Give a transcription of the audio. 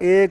1